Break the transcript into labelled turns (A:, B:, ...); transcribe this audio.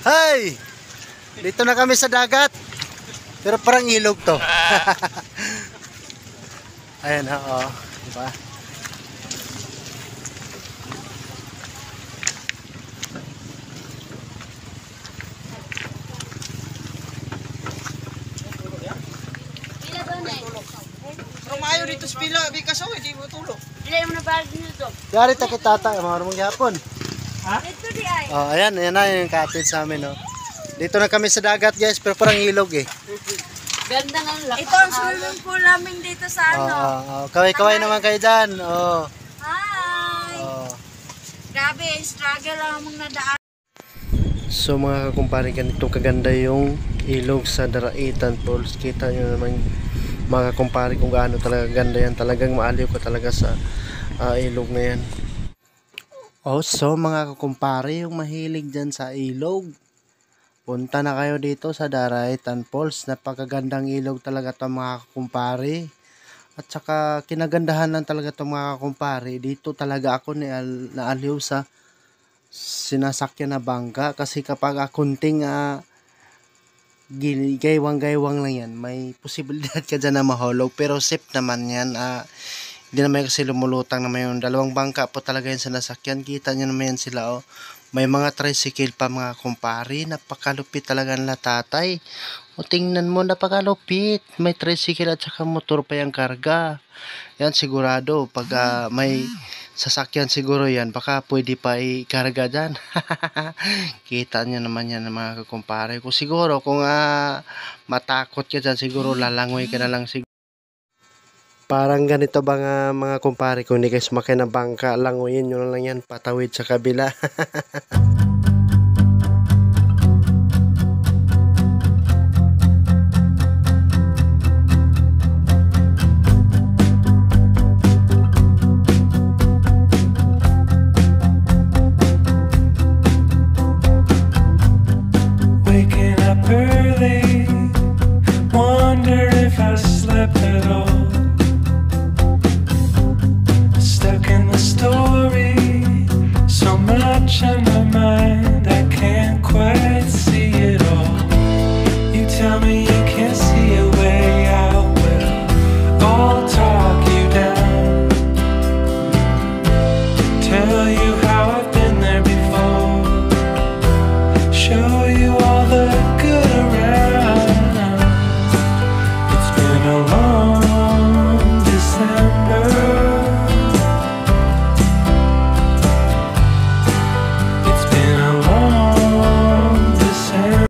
A: Hay! Dito na kami sa dagat. Pero parang ilog to. Ayan, oo. Diba?
B: Mayo dito sa pila, bikas ako, hindi mo tulog.
C: Ilay mo na ba dito?
A: Yari ta kitata, marunong gyapon.
B: Ha?
C: Ito di ay.
A: Oh, ayan na yung cottage sa amin, no. Dito na kami sa dagat, guys, pero parang ilog eh.
C: Ganda ng lakas. Ito ang swimming pool namin dito sa ano.
A: Kaway-kaway naman kayo dyan. Oh.
C: Hi!
A: Oh.
C: Grabe, struggle lang mong nadaan.
A: So mga kakumpare, ganito kaganda yung ilog sa Daraitan Falls. Kita nyo naman mga kakumpare kung gaano talaga ganda yan. Talagang maaliw ko talaga sa ilog na yan. Oh, so mga kakumpare, yung mahilig dyan sa ilog, punta na kayo dito sa Daraitan Falls. Napakagandang ilog talaga ito mga kakumpare. At saka kinagandahan lang talaga ito mga kakumpare. Dito talaga ako naaliw sa sinasakyan na bangka. Kasi kapag kunting gaywang-gaywang lang yan, may posibilidad ka dyan na mahulog. Pero safe naman yan. Hindi naman kasi lumulutang naman yung dalawang bangka po talaga yan sa nasakyan. Kita nyo naman yan sila, oh. May mga tricycle pa mga kumpare. Napakalupit talaga nila tatay. O tingnan mo, napakalupit. May tricycle at saka motor pa yung karga. Yan sigurado. Pag may sasakyan siguro yan, baka pwede pa ikarga dyan. Kita nyo naman yan mga kumpare. Kung siguro, kung matakot ka dyan, siguro lalangoy ka na lang siguro. Parang ganito ba nga mga kumpare, kung hindi kayo sumakay na bangka, languyin nyo na lang yan, patawid sa kabila.
D: Waking up early, wonder if I slept at all. Stuck in the story, so much on my mind I can't quite